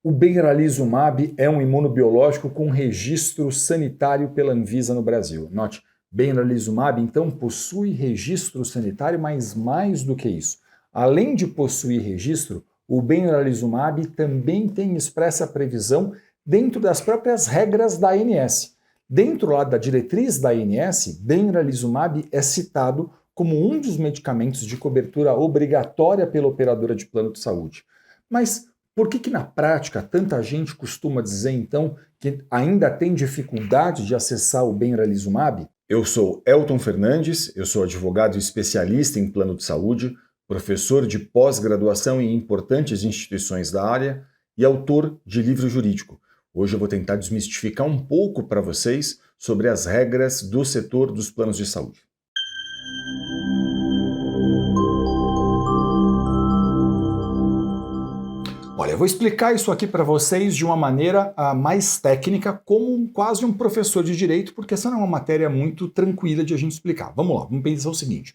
O benralizumab é um imunobiológico com registro sanitário pela Anvisa no Brasil. Note, benralizumab então possui registro sanitário, mas mais do que isso. Além de possuir registro, o benralizumab também tem expressa previsão dentro das próprias regras da ANS. Dentro lá da diretriz da ANS, benralizumab é citado como um dos medicamentos de cobertura obrigatória pela operadora de plano de saúde. Mas por que na prática tanta gente costuma dizer então que ainda tem dificuldade de acessar o benralizumab? Eu sou Elton Fernandes, eu sou advogado especialista em plano de saúde, professor de pós-graduação em importantes instituições da área e autor de livro jurídico. Hoje eu vou tentar desmistificar um pouco para vocês sobre as regras do setor dos planos de saúde. Olha, eu vou explicar isso aqui para vocês de uma maneira mais técnica, como quase um professor de direito, porque essa não é uma matéria muito tranquila de a gente explicar. Vamos lá, vamos pensar o seguinte.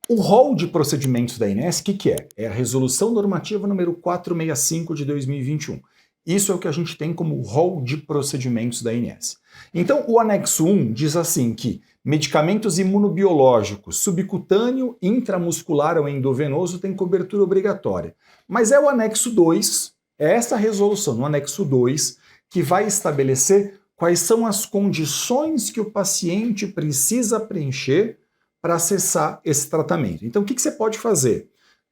O rol de procedimentos da ANS, o que é? É a Resolução Normativa número 465 de 2021. Isso é o que a gente tem como rol de procedimentos da ANS. Então, o anexo 1 diz assim que medicamentos imunobiológicos, subcutâneo, intramuscular ou endovenoso têm cobertura obrigatória. Mas é o anexo 2, é essa resolução no anexo 2, que vai estabelecer quais são as condições que o paciente precisa preencher para acessar esse tratamento. Então, o que você pode fazer?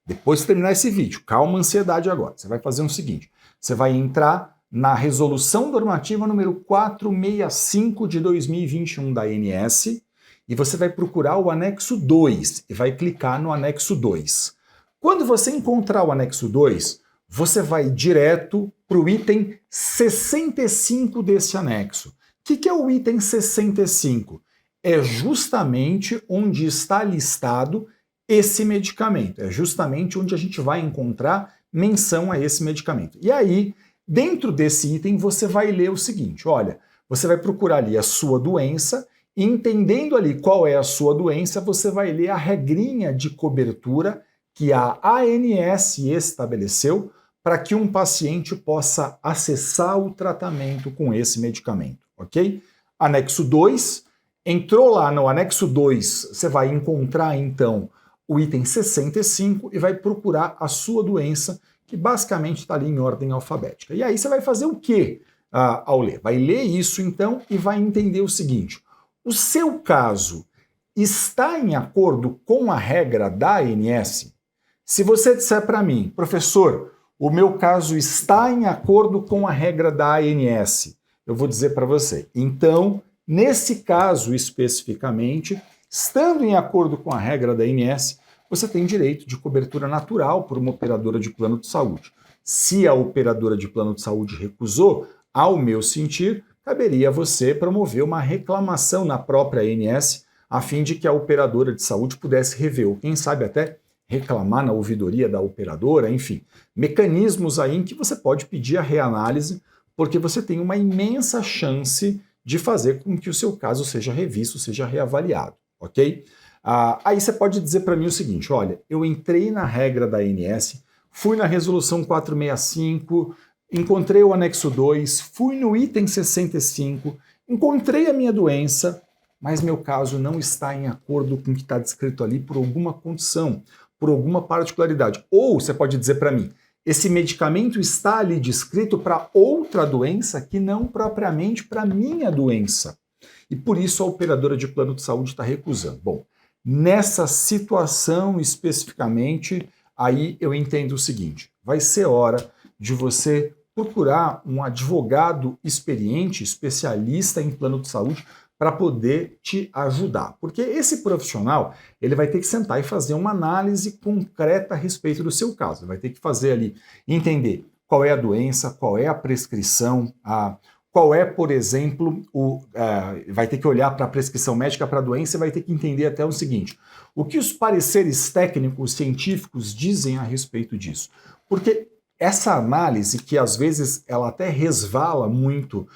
Depois de terminar esse vídeo, calma a ansiedade agora. Você vai fazer o seguinte, você vai entrar na Resolução Normativa número 465 de 2021 da ANS e você vai procurar o anexo 2 e vai clicar no anexo 2. Quando você encontrar o anexo 2, você vai direto para o item 65 desse anexo. O que é o item 65? É justamente onde está listado esse medicamento. É justamente onde a gente vai encontrar menção a esse medicamento. E aí, dentro desse item, você vai ler o seguinte, olha, você vai procurar ali a sua doença e entendendo ali qual é a sua doença, você vai ler a regrinha de cobertura que a ANS estabeleceu para que um paciente possa acessar o tratamento com esse medicamento, ok? Anexo 2, entrou lá no anexo 2, você vai encontrar então o item 65 e vai procurar a sua doença, que basicamente está ali em ordem alfabética. E aí você vai fazer o quê ao ler? Vai ler isso então e vai entender o seguinte, o seu caso está em acordo com a regra da ANS? Se você disser para mim, professor, o meu caso está em acordo com a regra da ANS, eu vou dizer para você, então, nesse caso especificamente, estando em acordo com a regra da ANS, você tem direito de cobertura natural por uma operadora de plano de saúde. Se a operadora de plano de saúde recusou, ao meu sentir, caberia a você promover uma reclamação na própria ANS, a fim de que a operadora de saúde pudesse rever, ou quem sabe até reclamar na ouvidoria da operadora, enfim, mecanismos aí em que você pode pedir a reanálise, porque você tem uma imensa chance de fazer com que o seu caso seja revisto, seja reavaliado, ok? Aí você pode dizer para mim o seguinte, olha, eu entrei na regra da ANS, fui na resolução 465, encontrei o anexo 2, fui no item 65, encontrei a minha doença, mas meu caso não está em acordo com o que está descrito ali por alguma condição, por alguma particularidade. Ou você pode dizer para mim, esse medicamento está ali descrito para outra doença que não propriamente para minha doença. E por isso a operadora de plano de saúde está recusando. Bom, nessa situação especificamente, aí eu entendo o seguinte, vai ser hora de você procurar um advogado experiente, especialista em plano de saúde, para poder te ajudar. Porque esse profissional, ele vai ter que sentar e fazer uma análise concreta a respeito do seu caso. Ele vai ter que fazer ali, entender qual é a doença, qual é a prescrição, qual é, por exemplo, vai ter que olhar para a prescrição médica para a doença e vai ter que entender até o seguinte, o que os pareceres técnicos, científicos dizem a respeito disso. Porque essa análise, que às vezes ela até resvala muito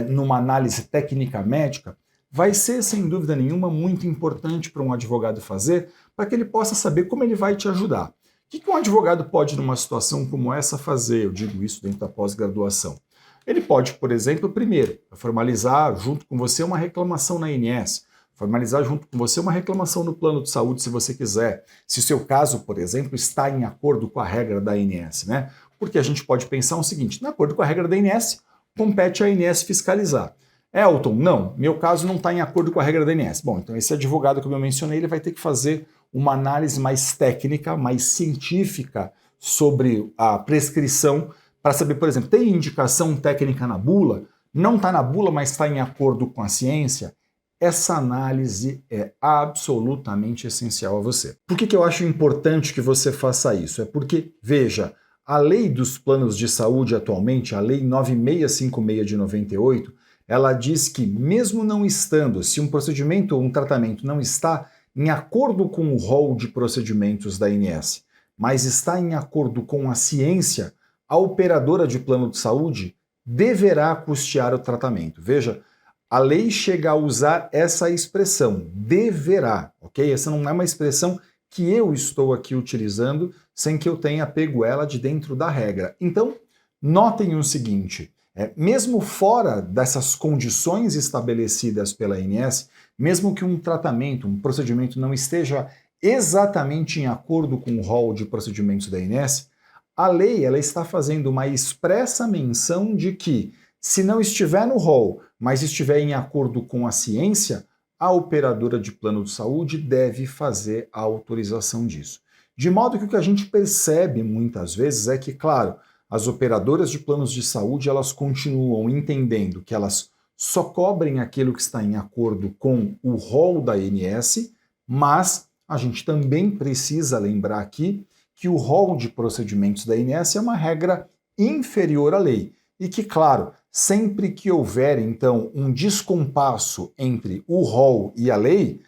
numa análise técnica médica, vai ser, sem dúvida nenhuma, muito importante para um advogado fazer, para que ele possa saber como ele vai te ajudar. que um advogado pode, numa situação como essa, fazer? Eu digo isso dentro da pós-graduação. Ele pode, por exemplo, primeiro, formalizar junto com você uma reclamação na INS, formalizar junto com você uma reclamação no plano de saúde, se você quiser, se o seu caso, por exemplo, está em acordo com a regra da INS, né? Porque a gente pode pensar o seguinte, de acordo com a regra da INS, compete à INS fiscalizar. Elton, não, meu caso não está em acordo com a regra da INS. Bom, então esse advogado que eu mencionei, ele vai ter que fazer uma análise mais técnica, mais científica sobre a prescrição, para saber, por exemplo, tem indicação técnica na bula? Não está na bula, mas está em acordo com a ciência? Essa análise é absolutamente essencial a você. Por que eu acho importante que você faça isso? É porque, veja, a lei dos planos de saúde atualmente, a lei 9656 de 98, ela diz que mesmo não estando, se um procedimento ou um tratamento não está em acordo com o rol de procedimentos da ANS, mas está em acordo com a ciência, a operadora de plano de saúde deverá custear o tratamento. Veja, a lei chega a usar essa expressão, deverá, ok? Essa não é uma expressão que eu estou aqui utilizando sem que eu tenha pego ela de dentro da regra. Então, notem o seguinte, mesmo fora dessas condições estabelecidas pela ANS, mesmo que um tratamento, um procedimento não esteja exatamente em acordo com o rol de procedimentos da ANS, a lei ela está fazendo uma expressa menção de que, se não estiver no rol, mas estiver em acordo com a ciência, a operadora de plano de saúde deve fazer a autorização disso. De modo que o que a gente percebe muitas vezes é que, claro, as operadoras de planos de saúde elas continuam entendendo que elas só cobrem aquilo que está em acordo com o rol da ANS, mas a gente também precisa lembrar aqui que o rol de procedimentos da ANS é uma regra inferior à lei e que, claro, sempre que houver, então, um descompasso entre o rol e a lei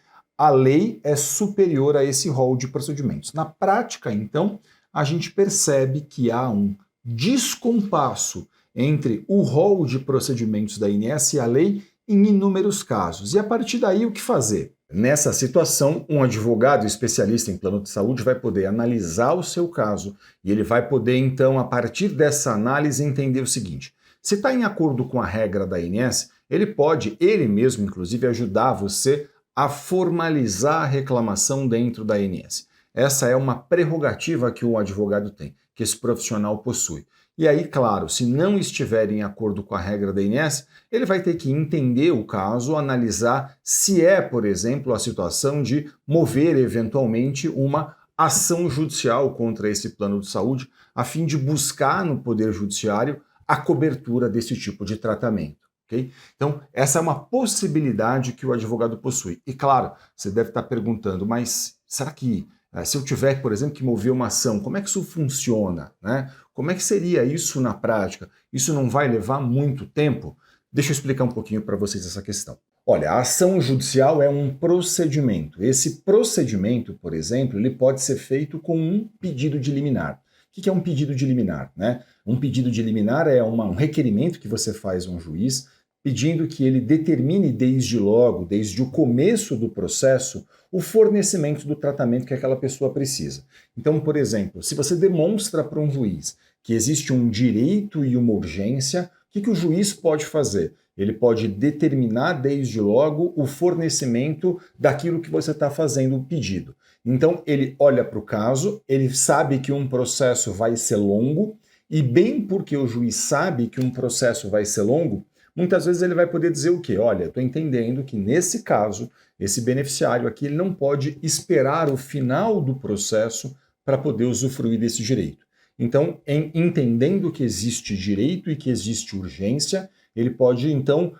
é superior a esse rol de procedimentos. Na prática, então, a gente percebe que há um descompasso entre o rol de procedimentos da ANS e a lei em inúmeros casos. E a partir daí, o que fazer? Nessa situação, um advogado especialista em plano de saúde vai poder analisar o seu caso e ele vai poder, então, a partir dessa análise, entender o seguinte: se está em acordo com a regra da ANS, ele pode, ele mesmo, inclusive, ajudar você a formalizar a reclamação dentro da ANS. Essa é uma prerrogativa que o advogado tem, que esse profissional possui. E aí, claro, se não estiver em acordo com a regra da ANS, ele vai ter que entender o caso, analisar se é, por exemplo, a situação de mover eventualmente uma ação judicial contra esse plano de saúde, a fim de buscar no Poder Judiciário a cobertura desse tipo de tratamento. Okay? Então, essa é uma possibilidade que o advogado possui. E claro, você deve estar perguntando, mas será que se eu tiver, por exemplo, que mover uma ação, como é que isso funciona? Né? Como é que seria isso na prática? Isso não vai levar muito tempo? Deixa eu explicar um pouquinho para vocês essa questão. Olha, a ação judicial é um procedimento. Esse procedimento, por exemplo, ele pode ser feito com um pedido de liminar. O que é um pedido de liminar? Né? Um pedido de liminar é um requerimento que você faz a um juiz pedindo que ele determine desde logo, desde o começo do processo, o fornecimento do tratamento que aquela pessoa precisa. Então, por exemplo, se você demonstra para um juiz que existe um direito e uma urgência, o que o juiz pode fazer? Ele pode determinar desde logo o fornecimento daquilo que você está fazendo o pedido. Então, ele olha para o caso, ele sabe que um processo vai ser longo, e bem porque o juiz sabe que um processo vai ser longo, muitas vezes ele vai poder dizer o quê? Olha, estou entendendo que nesse caso, esse beneficiário aqui ele não pode esperar o final do processo para poder usufruir desse direito. Então, entendendo que existe direito e que existe urgência, ele pode, então,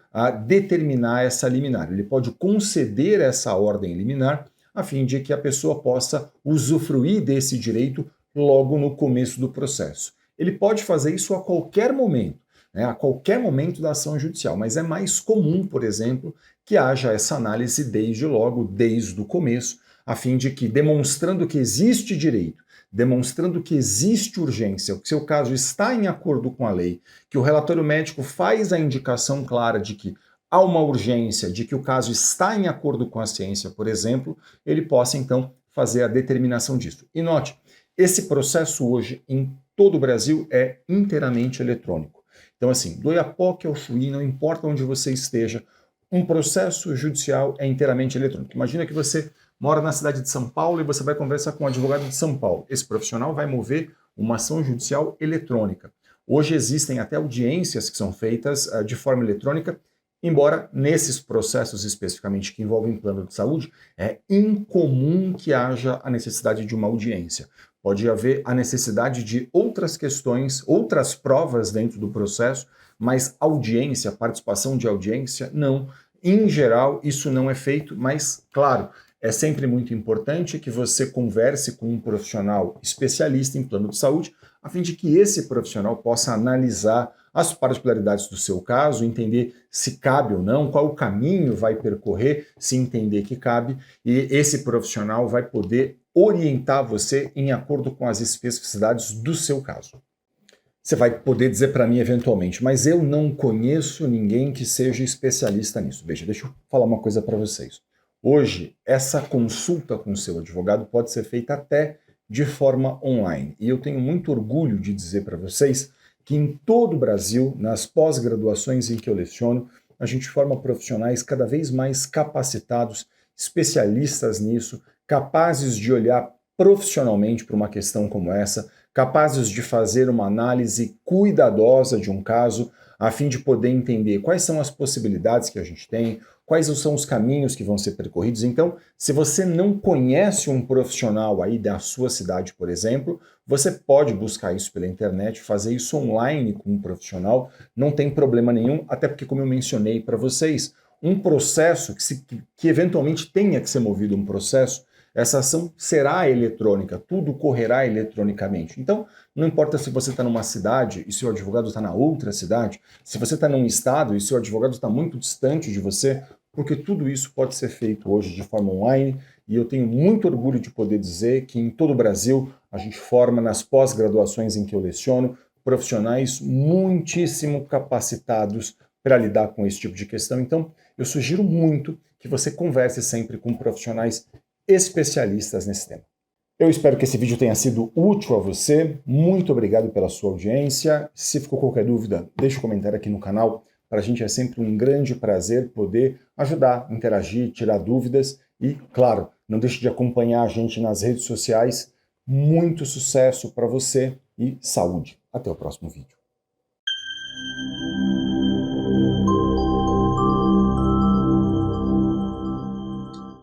determinar essa liminar. Ele pode conceder essa ordem liminar a fim de que a pessoa possa usufruir desse direito logo no começo do processo. Ele pode fazer isso a qualquer momento. A qualquer momento da ação judicial, mas é mais comum, por exemplo, que haja essa análise desde logo, desde o começo, a fim de que, demonstrando que existe direito, demonstrando que existe urgência, que seu caso está em acordo com a lei, que o relatório médico faz a indicação clara de que há uma urgência, de que o caso está em acordo com a ciência, por exemplo, ele possa, então, fazer a determinação disso. E note, Esse processo hoje, em todo o Brasil, é inteiramente eletrônico. Então, assim, do Oiapoque ao Chuí, não importa onde você esteja, um processo judicial é inteiramente eletrônico. Imagina que você mora na cidade de São Paulo e você vai conversar com um advogado de São Paulo. Esse profissional vai mover uma ação judicial eletrônica. Hoje existem até audiências que são feitas de forma eletrônica, embora nesses processos especificamente que envolvem plano de saúde, é incomum que haja a necessidade de uma audiência. Pode haver a necessidade de outras questões, outras provas dentro do processo, mas audiência, participação de audiência, não. Em geral, isso não é feito, mas, claro, é sempre muito importante que você converse com um profissional especialista em plano de saúde, a fim de que esse profissional possa analisar as particularidades do seu caso, entender se cabe ou não, qual o caminho vai percorrer, se entender que cabe, e esse profissional vai poder orientar você em acordo com as especificidades do seu caso. Você vai poder dizer para mim eventualmente, mas eu não conheço ninguém que seja especialista nisso. Veja, deixa eu falar uma coisa para vocês. Hoje, essa consulta com o seu advogado pode ser feita até de forma online. E eu tenho muito orgulho de dizer para vocês que em todo o Brasil, nas pós-graduações em que eu leciono, a gente forma profissionais cada vez mais capacitados, especialistas nisso, capazes de olhar profissionalmente para uma questão como essa, capazes de fazer uma análise cuidadosa de um caso, a fim de poder entender quais são as possibilidades que a gente tem, quais são os caminhos que vão ser percorridos. Então, se você não conhece um profissional aí da sua cidade, por exemplo, você pode buscar isso pela internet, fazer isso online com um profissional, não tem problema nenhum, até porque, como eu mencionei para vocês, um processo que eventualmente tenha que ser movido um processo, essa ação será eletrônica, tudo correrá eletronicamente. Então, não importa se você está numa cidade e seu advogado está na outra cidade, se você está num estado e seu advogado está muito distante de você, porque tudo isso pode ser feito hoje de forma online, e eu tenho muito orgulho de poder dizer que em todo o Brasil a gente forma nas pós-graduações em que eu leciono profissionais muitíssimo capacitados para lidar com esse tipo de questão. Então, eu sugiro muito que você converse sempre com profissionais especialistas nesse tema. Eu espero que esse vídeo tenha sido útil a você. Muito obrigado pela sua audiência. Se ficou qualquer dúvida, deixe um comentário aqui no canal. Para a gente é sempre um grande prazer poder ajudar, interagir, tirar dúvidas e, claro, não deixe de acompanhar a gente nas redes sociais. Muito sucesso para você e saúde. Até o próximo vídeo.